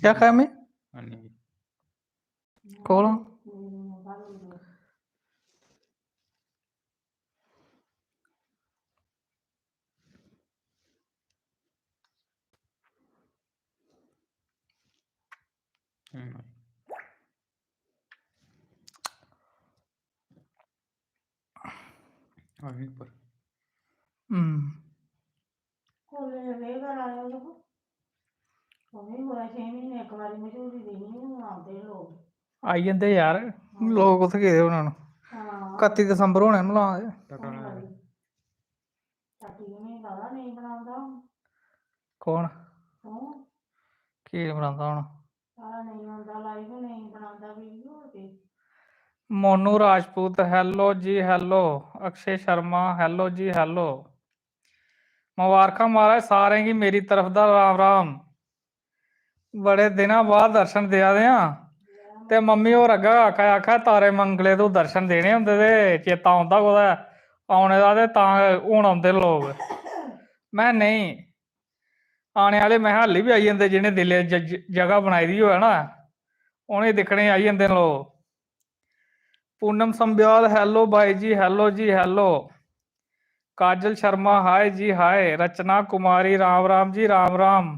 क्या खाया मैं ਹਾਂਜੀ कौन ਆਹੀ ਪਰ आई जंदे यार लोग उत्थे गए उन्होंने 31 दसंबर होने ਨੂੰ ਲਾਉਂਦੇ ਕੌਣ ਕੀ ਬਣਾਉਂਦਾ ਹੁਣ ਮੋਨੂ ਰਾਜਪੂਤ ਹੈਲੋ ਜੀ ਹੈਲੋ ਅਕਸ਼ੇ ਸ਼ਰਮਾ ਹੈਲੋ ਜੀ ਹੈਲੋ ਮੁਬਾਰਕਾਂ ਮਹਾਰਾਜ ਸਾਰਿਆਂ की मेरी तरफ ਦਾ राम राम बड़े दिनों बाद दर्शन दिया दे ते मम्मी होर अग्गे आखा तारे मंगले तू दर्शन देने होंदे ते चेता आंदा कुदै आने का ते तां हून आंदे लोग मैं नहीं आने वाले मैं हाली भी आई जंदे जिन्हें दिले जगह बनाई दी होऐ ना उनें दिक्खने आई जंदे लोग पूनम संब्याल हैलो भाई जी हैलो जी हैलो काजल शर्मा हाय जी हाय रचना कुमारी राम राम जी राम राम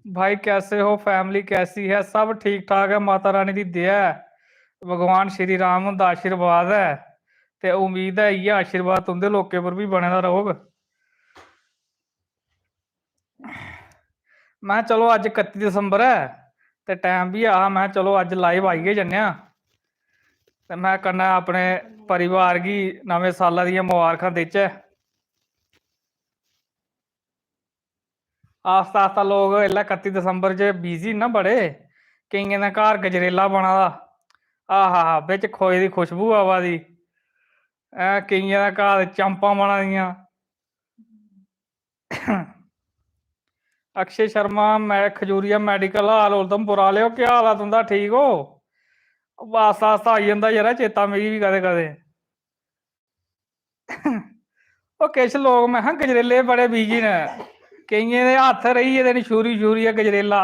भाई कैसे हो फैमिली कैसी है सब ठीक ठाक है माता रानी की दया है भगवान श्री राम का आशीर्वाद है ते उम्मीद है इयै आशीर्वाद तुंदे लोकें पर भी बने दा रहोग मैं चलो अज 31 दसंबर है ते टाइम भी आ मैं चलो अज लाइव आई गए जन्ने ते मैं कन्नै अपने परिवार गी नवें साला दियां मुबारखां देचै आस्ता आस्ता लोग इसलै 31 दसंबर च बिजी ना बड़े केइयें दे घर गजरेला बना दा आहा हा बिच खोए दी खुशबू आवा दी केइयें दे घर चंपा बना दियां अक्षय शर्मा मैं खजूरिया मेडिकल हाल उधमपुर आले हो क्या हाल है तुंदा ठीक हो आस्ता आस्ता आई जंदा यरा चेता मिगी भी कदें कदें ओह् किश लोग मैं गजरेले बड़े बिजी न केइयें दे हत्थ रेही गेदे न छूरी छूरिया गजरेला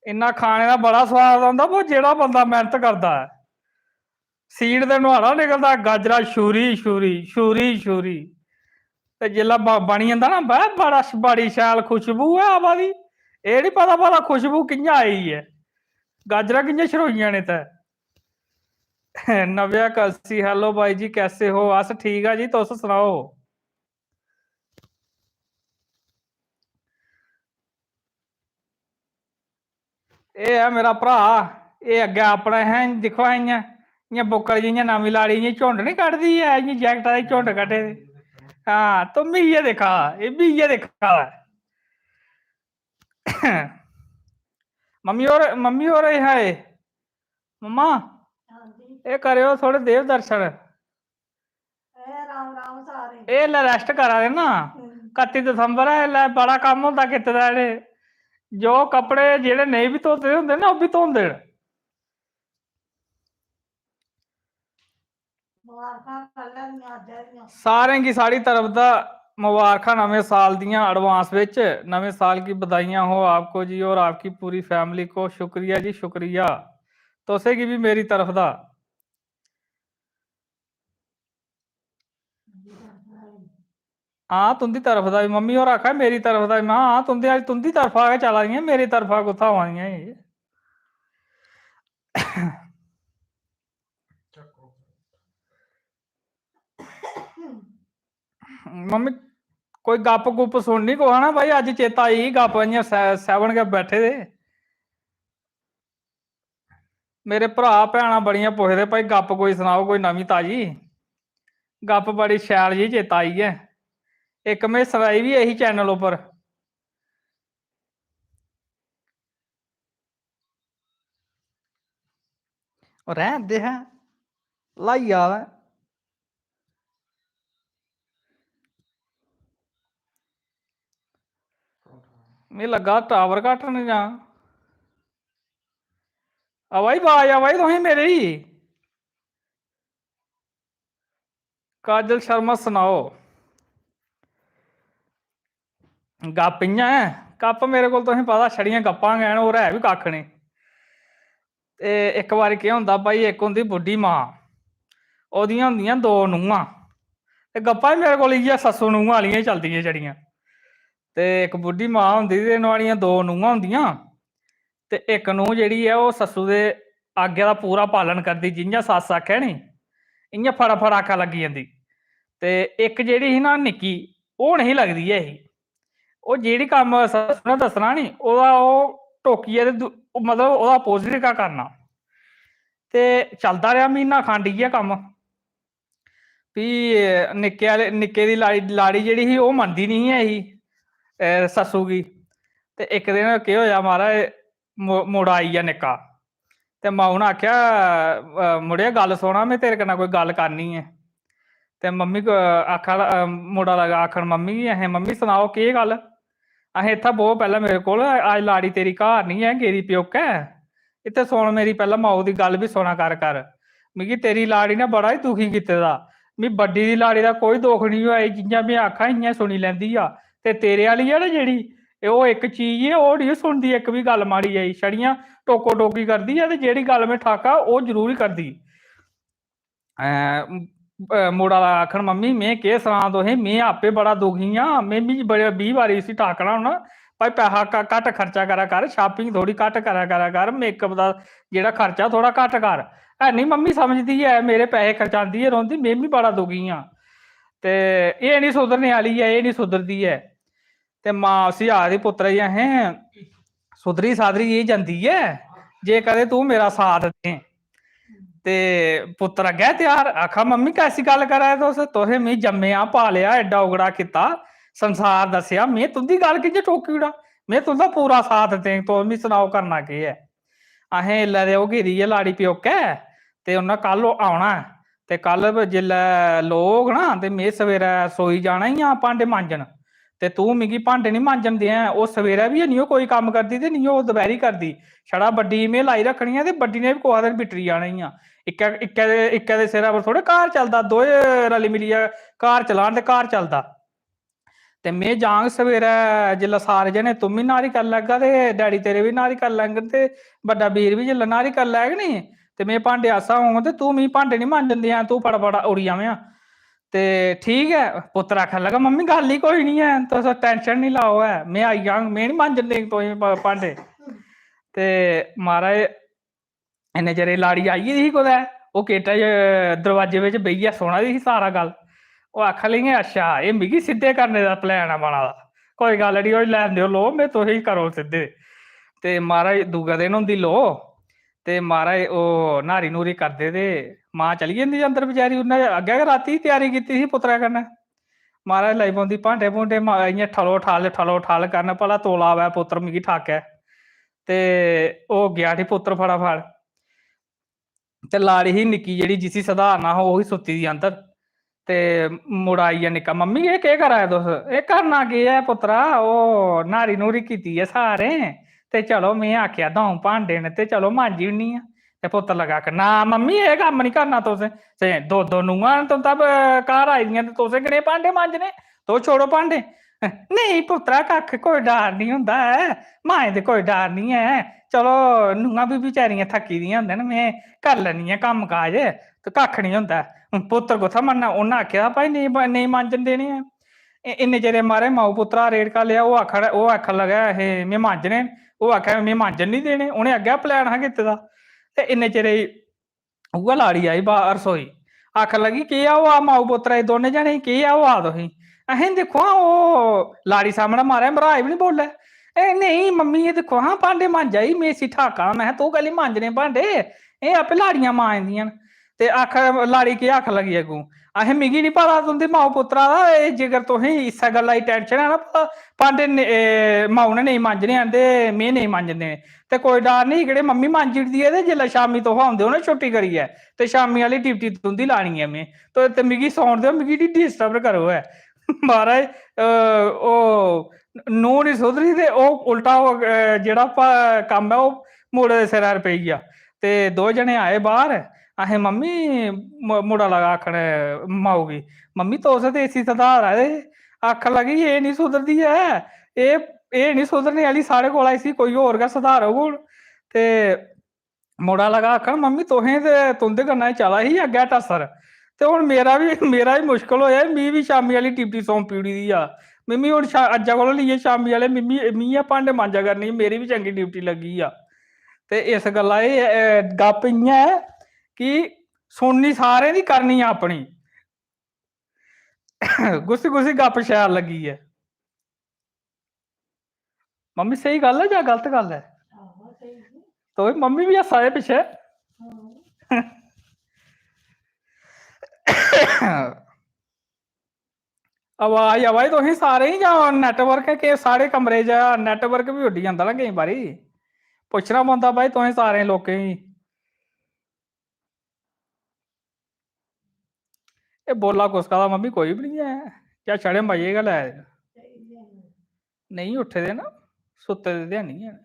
इन्ना खाने का बड़ा स्वाद आंदा पर जेह्ड़ा बंदा मेहनत करदा है सीड ते नुहाड़ा निकलदा गाजरा छूरी छूरी छूरी छूरी ते जेल्लै बनी जंदा ना बड़ी शैल खुशबू है आवा दी एह् नी पता भला खुशबू कि'यां आई है गाजरां कि'यां छरोइयां ने ते नव्या कलसी हेलो भाई जी कैसे हो अस ठीक है जी तुस सनाओ एह् है मेरा भ्रा एह् अग्गें अपना है दिक्खो इ'यां इ'यां बुक्कल जि'यां नमीं लाड़ी इ'यां झुंड नी कड्ढदी ऐ इ'यां जैकटा दे झुंड कड्ढे दे हाँ तुम भी इ'यै दिक्खा एह् बी इ'यै दिक्खा मम्मी होर हाय मम्मा एह् करेओ थोड़े देव दर्शन एह् इसलै रेस्ट करा दे ना 31 दसंबर है इसलै बड़ा कम्म होंदा कीते दा इ'नें जो कपड़े जेह्ड़े नेईं भी धोते दे होंदे ना ओह् बी धोंदे न सारें गी साढ़ी तरफ दा मुबारखां नवें साल दियां एडवांस बिच नवें साल की बधाइयां हो आपको जी और आपकी पूरी फैमिली को शुक्रिया जी शुक्रिया तुसें गी भी मेरी तरफ दा हाँ तुंदी तरफ दा भी मम्मी होर आखा मेरी तरफ दा मैं हाँ तुंदी तरफा गै चला दियां मेरी तरफा कुत्थां आवा दियां मम्मी कोई गप गुप सुननी को ना भाई अज चेता आई गप इ'यां सैवन गै बैठे दे मेरे भरा भैनां बड़ियां पुछदे भाई गप कोई सनाओ कोई नवीं ताजी गप बड़ी शैल जी चेता आई है एक में सनाई भी यही चैनल उप्पर रहन दे है लाई आ मिगी लग्गा टावर घट्ट न जां आवा दी आवाज तुसें मेरी काजल शर्मा सनाओ गप इ'यां है ਕੱਪ ਮੇਰੇ ਕੋਲ ਤੁਸੀਂ ਪਤਾ ਛੜੀਆਂ ਗੱਪਾਂ ਗੈਣ ਹੋਰ ਹੈ ਵੀ ਕੱਖ ਨਹੀਂ। ਤੇ ਇੱਕ ਵਾਰੀ ਕੀ ਹੁੰਦਾ ਭਾਈ, ਇੱਕ ਹੁੰਦੀ ਬੁੱਢੀ ਮਾਂ, ਉਹਦੀਆਂ ਹੁੰਦੀਆਂ 2 ਨੂੰਹਾਂ, ਤੇ ਗੱਪਾਂ ਵੀ ਮੇਰੇ ਕੋਲ ਇਹ ਸੱਸੂ ਨੂੰਹਾਂ ਵਾਲੀਆਂ ਹੀ ਚੱਲਦੀਆਂ ਜਿਹੜੀਆਂ। ਤੇ ਇੱਕ ਬੁੱਢੀ ਮਾਂ ਹੁੰਦੀ ਤੇ ਇਹਨਾਂ ਵਾਲੀਆਂ 2 ਨੂੰਹਾਂ ਹੁੰਦੀਆਂ, ਤੇ ਇੱਕ ਨੂੰਹ ਜਿਹੜੀ ਹੈ ਉਹ ਸੱਸੂ ਦੇ ਆਗਿਆ ਦਾ ਪੂਰਾ ਪਾਲਣ ਕਰਦੀ, ਜਿਹੀਆਂ ਸੱਸ ਆਖਿਆ ਨੀ ਇਆਂ ਫਟਾਫਟ ਆਖਾ ਲੱਗੀ ਜਾਂਦੀ। ਤੇ ਇੱਕ ਜਿਹੜੀ ਸੀ ਨਾ ਨਿੱਕੀ, ਉਹ ਨਹੀਂ ਲੱਗਦੀ ਹੈ ਇਹ, ਉਹ ਜਿਹੜੀ ਕੰਮ ਸੱਸ ਨੇ ਦੱਸਣਾ ਨੀ ਉਹਦਾ ਉਹ ਟੋਕੀਏ ਤੇ ਮਤਲਬ ਉਹਦਾ ਆਪੋਜ਼ਿਟ ਕਾ ਕਰਨਾ। ਤੇ ਚੱਲਦਾ ਰਿਹਾ ਮਹੀਨਾ ਖੰਡ ਹੀ ਆ ਕੰਮ ਵੀ ਨਿੱਕੇ ਦੀ ਲਾੜੀ ਜਿਹੜੀ ਸੀ ਉਹ ਮੰਨਦੀ ਨਹੀਂ ਹੈ ਇਹੀ ਸੱਸੂ ਕੀ। ਤੇ ਇੱਕ ਦਿਨ ਕੀ ਹੋਇਆ ਮਹਾਰਾਜ, ਮੁੰਡਾ ਆਈ ਆ ਨਿੱਕਾ, ਤੇ ਮਾਂ ਨੇ ਆਖਿਆ ਮੁੜਿਆ ਗੱਲ ਸੁਣਾ, ਮੈਂ ਤੇਰੇ ਨਾਲ ਕੋਈ ਗੱਲ ਕਰਨੀ ਹੈ। ਤੇ ਮੰਮੀ ਆਖਣ ਮੁੰਡਾ ਲਗਾ ਆਖਣ ਮੰਮੀ ਅਹੀਂ, ਮੰਮੀ ਸੁਣਾਓ ਕੀ ਗੱਲ। ਅਹੀਂ ਇੱਥੇ ਬਹੁਤ ਪਹਿਲਾਂ ਮੇਰੇ ਕੋਲ ਅੱਜ ਲਾੜੀ ਤੇਰੀ ਘਰ ਨਹੀਂ ਹੈ, ਗੇਰੀ ਪਿਓਕ ਹੈ, ਇੱਥੇ ਸੁਣ ਮੇਰੀ ਪਹਿਲਾਂ ਮਾਓ ਦੀ ਗੱਲ ਵੀ ਸੁਣਾ ਕਰ। ਮਿਗੀ ਤੇਰੀ ਲਾੜੀ ਨੇ ਬੜਾ ਹੀ ਦੁਖੀ ਕੀਤੇ ਦਾ, ਵੀ ਵੱਡੀ ਦੀ ਲਾੜੀ ਦਾ ਕੋਈ ਦੁੱਖ ਨਹੀਂ ਹੋਇਆ, ਜਿੰਆਂ ਮੈਂ ਆਖਾਂ ਇਆਂ ਸੁਣੀ ਲੈਂਦੀ ਆ। ਤੇ ਤੇਰੇ ਵਾਲੀ ਆ ਨਾ ਜਿਹੜੀ ਉਹ ਇੱਕ ਚੀਜ਼ ਹੈ ਉਹ ਨਹੀਂ ਸੁਣਦੀ, ਇੱਕ ਵੀ ਗੱਲ ਮਾੜੀ ਆਈ ਛੜੀਆਂ ਟੋਕੋ ਟੋਕੀ ਕਰਦੀ ਆ, ਤੇ ਜਿਹੜੀ ਗੱਲ ਮੈਂ ਠਾਕਾ ਉਹ ਜ਼ਰੂਰ ਹੀ ਕਰਦੀ। ਮੁੰਡਾ ਆਖਣ ਮੰਮੀ ਮੈਂ ਕੀ ਸੁਣਾ ਤੁसें, मैं आपे बड़ा दुखी हाँ, मैं भी बड़े 20 वारी इसी टाकना होना भाई, पैसा घट खर्चा करा कर, शॉपिंग थोड़ी घट करा कर, मेकअप का जेड़ा खर्चा थोड़ा घट कर। है नहीं मम्मी समझती है, मेरे पैसे खर्चाती है रोंदी, मैं भी बड़ा दुखी हाँ, ते ये नहीं सुधरने वाली है, ये नहीं सुधरती है। ते मां उसी आखदी पुत्तर जी अहें सुधरी साधरी ये जाती है जे कदे तू मेरा साथ दे। ते पुत्तर अग्गै त्यार आखा मम्मी कैसी गल करा तुसें मी जम्मेआ पालिया एडा उगड़ा किता, संसार दस्सेआ, मैं तुंदी गल कि'यां ठोकी ओड़ा, मैं तुंदा पूरा साथ दें, तुस मी सनाओ करना केह् है। अहें एल्लै ते ओह् गेदी ऐ लाड़ी प्योकै, ते उन्नै कल औना ऐ, ते कल जेल्लै लोग ना ते में सवेरै रसोई जाना ही आं भांडे मांजन, ते तू मिगी भांडे नहीं मांजन देआं। ओह् सवेरै बी निं कोई कम्म करदी ते निं ओह् दपैह्री करदी, छड़ा बड्डी में लाई रक्खनी ऐ, ते बड्डी ने बी कुसै दिन बिटरी जाना ही आं। इक्कै दे सिरै पर थोड़े घर चलदा, दोए रली मिलियै घर चलान ते घर चलदा। ते में जांग सवेरै जेल्लै सारे जने तुम बी न्हारी करी लैगा, ते डैडी तेरे बी न्हारी करी लैङन, ते बड्डा वीर बी जेल्लै न्हारी करी लैग नी, ते में भांडे आस्ता होङ, ते तू मिगी भांडे नहीं मांजन देआं, तू फटाफट उड़ी आवेआं। ते ठीक है पुत्तर आखन लगा मम्मी गल ही कोई नहीं है, तुस टेंशन नहीं लाओ है, मैं आई जांग, मैं नहीं मांजन देङ तुसें भांडे। ते महाराज इन्ने चिरे लाड़ी आई गेदी ही कुदै, ओह् गेटा दरवाजे बिच बेहियै सुना दी ही सारा गल्ल। ओह् आखन लगी अच्छा एह् मिगी सिद्धे करने दा प्लान ऐ बना दा, कोई गल्ल नहीं होई लैन देओ लो, में तुसें करो सिद्धे। ते महाराज दूए दिन होंदी लो, ते महाराज ओह् न्हारी न्हूरी करदे, ते मां चली जंदी अंदर बेचारी, उन्नै अग्गें गै रातीं त्यारी कीती ही पुत्तरै कन्नै। महाराज लगी पौंदी भांडे भूंडे इ'यां ठलो ठल करन, भला तौला आवै पुत्तर मिगी ठाकै। ते ओह् गेआ उठी पुत्तर फटाफट, ते लाड़ी ही निक्की जेह्ड़ी जिसी सधारना हा ओह् ही सुत्ती दी अंदर। ते मुड़ा आई गेआ निक्का, मम्मी एह् केह् करा दे तुस, एह् करना केह् ऐ पुत्तरा, ओह् न्हारी न्हूरी कीती ऐ सारें, ते चलो में आखेआ 2 भांडे न ते चलो मांजी ओड़नी आं। ते पुत्तर लगा आखन ना मम्मी एह् कम्म नहीं करना तुसें, 2 नूंहां न तुं'दा घर आई दियां, ते तुसें कनेह् भांडे मांजने, तुस छोड़ो भांडे। नहीं पुत्तरा कक्ख कोई डर नहीं होंदा ऐ, माएं ते कोई डर नहीं ऐ, चलो नूंहां बी बेचारियां थक्की दियां होंदियां न, में करी लैन्नी आं कम्म काज, ते कक्ख नहीं होंदा ऐ। पुत्तर कुत्थै मन्नना, उन्नै आखेआ भाई नेईं मांजन देने ऐ। इन्ने चिरे महाराज माऊ पुत्तरा रेड़का लेआ, ओह् आखन लगा अहें में मांजने, ओह् आखेआ में मांजन नहीं देने, उ'नें अग्गें प्लान हा कीते दा। ते इन्ने चिरे उ'ऐ लाड़ी आई बाहर रसोई, आखन लगी केह् होआ माऊ पुत्तरा गी दोनें जनें केह् होआ तुसें। अहें दिक्खो हां ओह् लाड़ी सामनै महाराज मरहाज बी नहीं बोल्लै, एह् नहीं मम्मी एह् दिक्खो हां भांडे मांजा दी, में इसी ठाकां, महैं तूं कैल्ली मांजने भांडे, एह् आपे लाड़ियां मांजदियां न। ते लाड़ी केह् आखन लगी अग्गूं, अहें मिगी नहीं पता तुं'दे माऊ पुत्तरा दा, एह् जेकर तुसें इस्सै गल्ला दी टेंशन है ना भांडे माऊ ने नेईं मांजने हैन ते में नेईं मांजन देने, ते कोई डर नहीं एह्कड़े मम्मी मांजी ओड़दी ऐ, ते जेल्लै शामीं तुस औंदे हो ना छुट्टी करियै, ते शामीं आह्ली ड्यूटी तुं'दी लानी ऐ में, ते मिगी सौन देओ, मिगी निं डिस्टर्ब करो ऐ। महाराज ओह् नूंह् नहीं सुधरी, ते ओह् उल्टा जेह्ड़ा कम्म ऐ ओह् मुड़े दे सिरै पर पेई गेआ। ते 2 जने आए बाहर, अहें मम्मी मुड़ा लगा आखन माऊ गी, मम्मी तुस ते इसी सधारा दे, आखन लगी एह् नहीं सुधरदी ऐ, एह् ਇਹ ਨਹੀਂ ਸੁਧਰਨੇ ਵਾਲੀ ਸਾਡੇ ਕੋਲ ਆਈ ਸੀ ਕੋਈ ਹੋਰ गा सुधारो हूँ ते मुड़ा लगा आखन मम्मी तुहें ते तुंदे कन्नै चला ही अग्गै टस्सर ते हुण मेरा भी मुश्कल होया मी भी शामी वाली ड्यूटी सौंपी ओड़ी दी आ मिम्मी हुण अज्जा कोला लेइयै शामी वाले मिम्मी मी गै भांडे मांजा करनी मेरी भी चंगी ड्यूटी लगी आ ते इस गल्ला एह् गप्प इ'यां ऐ कि सुननी सारें दी करनी अपनी गुस्सी गुस्सी गप्प शैल लगी है मम्मी सही गल है या गलत गल है तो मम्मी भी हसा दे पिछे आवाज आवा दी तुसें सारें ही जां नैटवर्क है कि साढ़े कमरे च नैटवर्क भी उड्डी जंदा ना केईं बारी पुच्छना पौंदा भाई तुसें सारें लोकें गी एह् बोला कुसका दा मम्मी कोई भी नहीं है क्या छड़े मजे गै लै दे नहीं उट्ठे दे ना सुत्ते दे ते हैनी हैन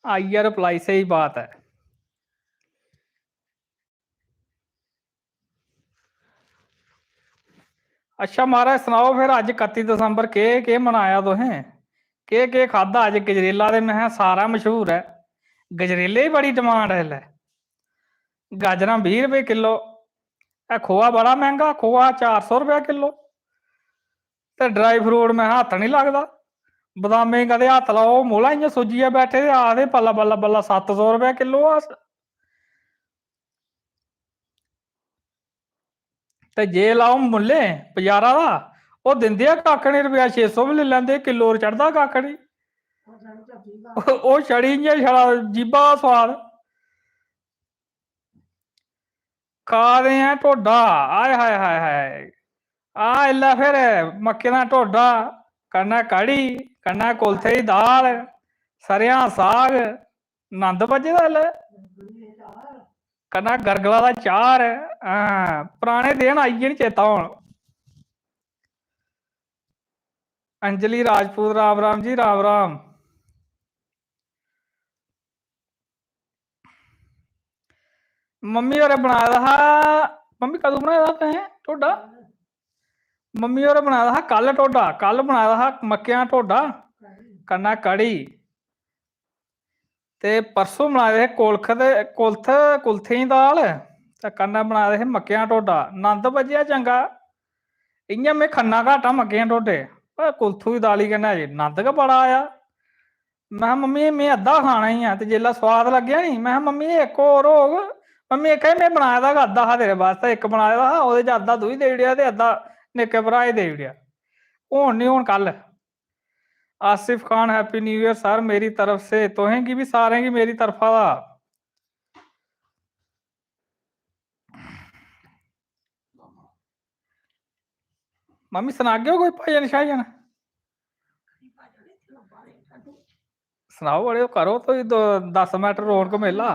आई गया रिप्लाई सही बात है अच्छा महाराज सनाओ फिर अज 31 दिसंबर के मनाया तुसें के खादा अज गजरेला ते मैं सारा मशहूर है गजरेले की बड़ी डिमांड है इसलै गाजरां 20 रुपए किलो खोआ बड़ा महंगा खोआ 400 रुपया किलो ते ड्राई फ्रूट मैं हत्थ नहीं लगता बदामें कदें हत्थ लाओ मोला इ'यां सुज्जियै बैठे ते आखदे बल्ला बल्ला बल्ला 700 रुपया किलो अस ते जे लाओ मुल्ले बजारा दा ओह् दिंदे आ कक्ख नहीं रुपया 600 भी लेई लैंदे किलो पर चढ़दा कक्ख नहीं ओह् छड़ी इ'यां छड़ा जीबा दा सोआद खा दे हैं ढोडा आय हाय हाय हाय आ इसलै फिर मक्कें दा ढोडा कन्नै कढ़ी कन्नै कुल्थे दी दाल सरेआं साग नंद बज्जे दा इसलै कन्नै गरगला दा चार पराने दिन आई गे न चेता हुण अंजलि राजपूत राम राम जी राम राम मम्मी होरें बनाए दा हा मम्मी कदूं बनाए दा तुसें ढोडा मम्मी होरें बनाए दा हा कल ढोडा कल बनाए दा हा मक्कें दा ढोडा कन्नै कढ़ी ते परसों बनाए दे हे कुल्थें दी दाल ते कन्नै बनाए दे हे मक्कें दा ढोडा नंद बज्जेआ चंगा इ'यां में खन्ना घट्ट आ मक्कें दे ढोडे पर कुल्थू दी दाली कन्नै नंद गै बड़ा आया मैं मम्मी में अद्धा खाना ही ऐ ते जेल्लै सोआद लग्गेआ नी मैं मम्मी इक होर होग मम्मी आखेआ में बनाए दा गै अद्धा हा तेरे बास्तै इक बनाए दा हा ओह्दे च अद्धा तूं ही देई ओड़ेआ ते अद्धा निक्के भ्राऽ गी देई ओड़ेआ हून नहीं हून कल Asif Khan happy new year sir मेरी तरफ से तुसें गी भी सारें गी मेरी तरफा दा मम्मी सनागे कोई भजन शजन सनाओ बड़े करो तो 10 मिनट रौनक मेला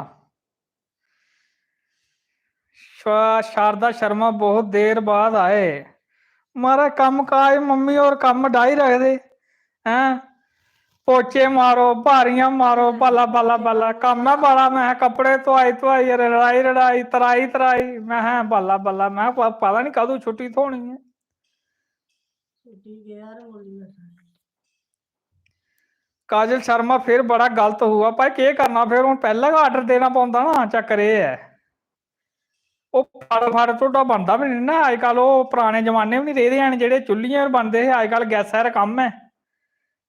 शारदा शर्मा बहुत देर बाद आए मारा कम काज मम्मी और कम डाई रखदे हैं पोचे मारो भारियां मारो बल्ला बल्ला बल्ला कम है बड़ा मैं कपड़े धोई रड़ाई तराई मैं बल्ला बल्ला मैं पता नहीं कदू छुट्टी थोनी है काजल शर्मा फिर बड़ा गलत हुआ भाई के करना फिर हूँ पहले का आर्डर देना पौंदा ना चक्कर ये है फड़ ढोडा बनता भी नहीं ना अजकल पुराने जमाने भी नहीं रेह्दे हैन जेह्ड़े चुल्लियां पर बनदे हे अजकल गैसा पर कम्म है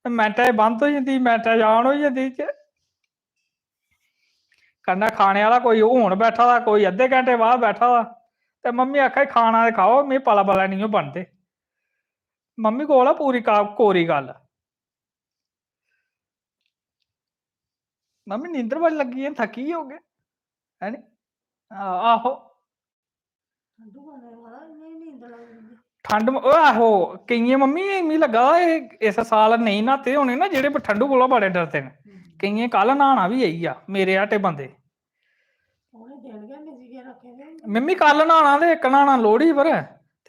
मिंटा च बंद हो जाती मिंटा च ऑन हो जाती कन्नै खाने वाला कोई हून बैठा दा कोई अद्धे घंटे बाद बैठा दा ते मम्मी आखा खाना ते खाओ मिगी पला पला नहीं बनदे मम्मी कोल पूरी कोरी गल मम्मी नींदर बड़ी लगी है थकी हो गए है नी आहो ठंड आहो केइयें मम्मी मिगी लग्गा इस साल नहीं न्हाते होने ना जेह्ड़े ठंडू कोला बड़े डरदे न केइयें कल न्हाना भी आई आ मेरे हटे बंदे मम्मी कल न्हाना ते इक न्हाना लोहड़ी पर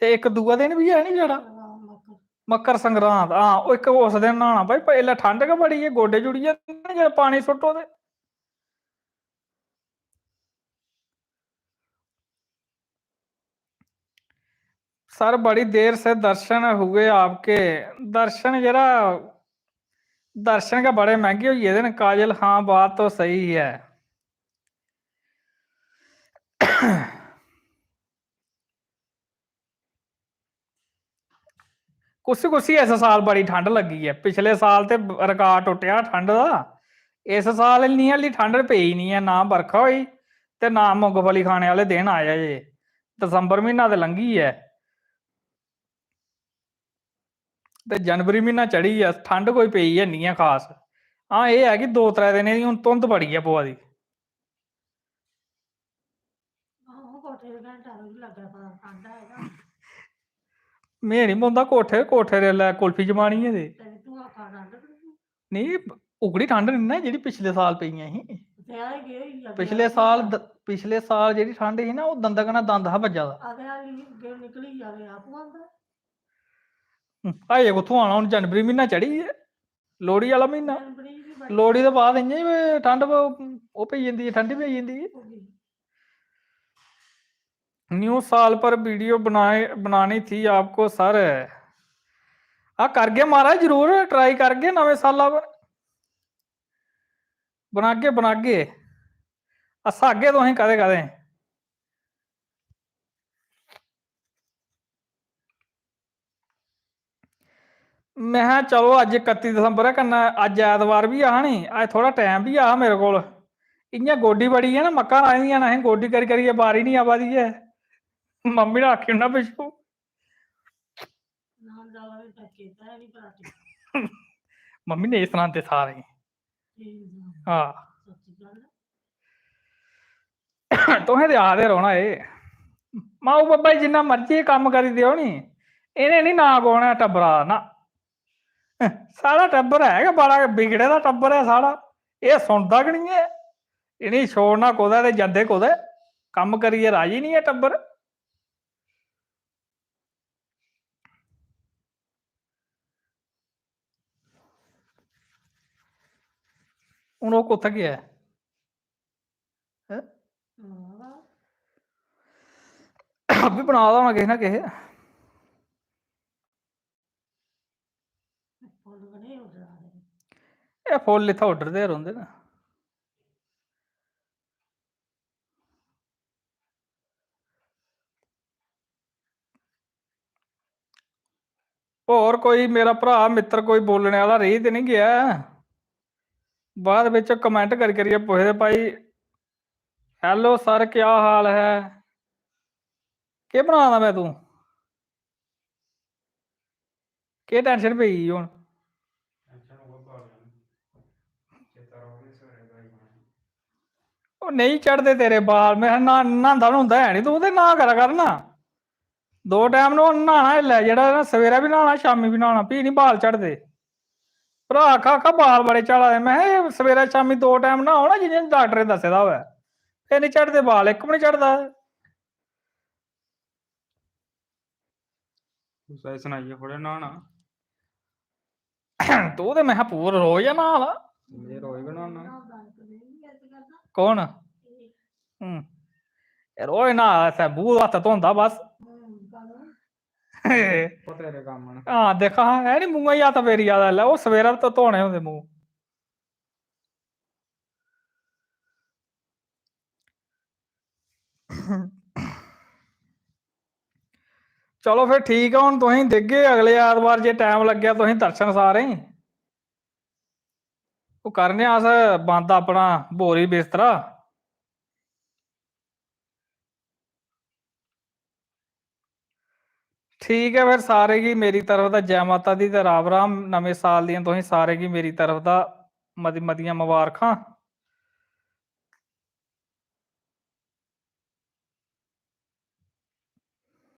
ते इक दूआ दिन भी है नी जेह्ड़ा मकर संक्रांत हाँ इक उस दिन न्हाना भाई इसलै ठंड गै बड़ी है गोडे जुड़ी जंदे जे पानी सुट्टो ते सर बड़ी देर से दर्शन हुए आपके। दर्शन जरा दर्शन का बड़े महंगे हो गए थे काजल। हाँ बात तो सही है। कुछ इस साल बड़ी ठंड लगी है। पिछले साल ते रिकॉर्ड टुटिया ठंड का। इस साल इन्नी हाली ठंड पई नहीं है, ना बरखा हुई ते ना मुंगफली खाने वाले दिन आए जे। दसंबर महीना तो लंघी है ते जनवरी महीना चढ़ी है, ठंड कोई पई है नहीं है खास। हाँ ये है कि 2-3 दिन हूँ धुंध बड़ी है पवा दी। मैं नहीं बौंदा कोठे कोठे दे लै कुल्फी जमानी है नहीं। उगड़ी ठंड नहीं ना जी पिछले साल पई ही। पिछले साल जी ठंड ही ना वो दंदा कन्नै दंद हा बज्जा दा। अजे कुत्थों आना, हूँ जनवरी महीना चढ़ी है, लोहड़ी वाला महीना। लोहड़ी तो बाद इ'यां ही ठंड वो पेई जंदी है, ठंडी पेई जंदी है। न्यू साल पर वीडियो बनानी थी आपको सर। हाँ करगे महाराज जरूर ट्राई करगे नवे साल पर बनागे हसागे तुसें कदें कदें। मैं हा चलो अज 31 दिसंबर है, कन्नै अज ऐतवार भी आ नी, अज थोड़ा टाइम भी आ मेरे को। इ'यां गोड्डी बड़ी है ना, मक्कां लाई दियां न, असें गोड्डी करियै बारी नहीं आवा दी है। मम्मी ने आखी ओड़ना पिच्छों मम्मी नहीं सनाते सारे। हाँ तुसें ते आखदे रौहना माऊ बब्बा जी जिन्ना मर्जी कम्म करी देओ नी, इ'नें नी नां गोना टब्बरा दा ना। साढ़ा टब्बर है गै बड़ा बिगड़े दा टब्बर है साढ़ा, एह् सुनदा गै नहीं है। इ'नेंगी छोड़ना कुदै ते जंदे कुदै, कम्म करियै राजी नहीं है टब्बर। हून ओह् कुत्थै गेआ है? अभी बना दा होना किसे ना किसे। एह् फुल्ल इत्थै उड्डरदे रौंह्दे न। होर कोई मेरा भरा मित्र कोई बोलने आह्ला रेही ते नहीं गया? बाद बिच कमेंट करियै पुछदे भाई हेलो सर क्या हाल है, केह् बना दा मैं तूं, केह् टेंशन पेई हून? ओह् नहीं चढ़दे तेरे बाल, मैं न्हांदा न्हौंदा है नहीं तूं ते नहा करा कर ना। 2 टाइम न्हाना हिल्लै जेह्ड़ा ना, सवेरै भी न्हाना शामीं भी न्हाना, फ्ही नहीं बाल झड़दे। भरा आखा बाल बड़े झड़ा दे, मैं सवेरै शामीं 2 टाइम न्हाओ ना जि'यां डॉक्टरै दस्से दा होवै, फिर नहीं झड़दे बाल, इक भी नहीं झड़दा। कुसै गी सनाइयै थोड़े न्हाना। तू ते मैं पूरा रोज गै न्हा दा। में रोज गै न्हाना। कौन? रोज न्हा मूंह हत्थ धोंदा बस। तेरे कम्म न। हाँ देखा है नी मूंहा गी हत्थ फेरी आ लै, ओह् सवेरै तो धोने होंदे मूंह। चलो फिर ठीक है, हूँ तुसें दिखगे अगले ऐतवार जे टाइम लग्गेआ तुसें दर्शन सारें ही। ओह् करने अस बंद अपना बोरी बिस्तरा। ठीक है फिर सारे गी मेरी तरफ दा जय माता दी ते राम राम। नमें साल दियां तुसें सारें गी मेरी तरफ दा मतियां मतियां मुबारखां।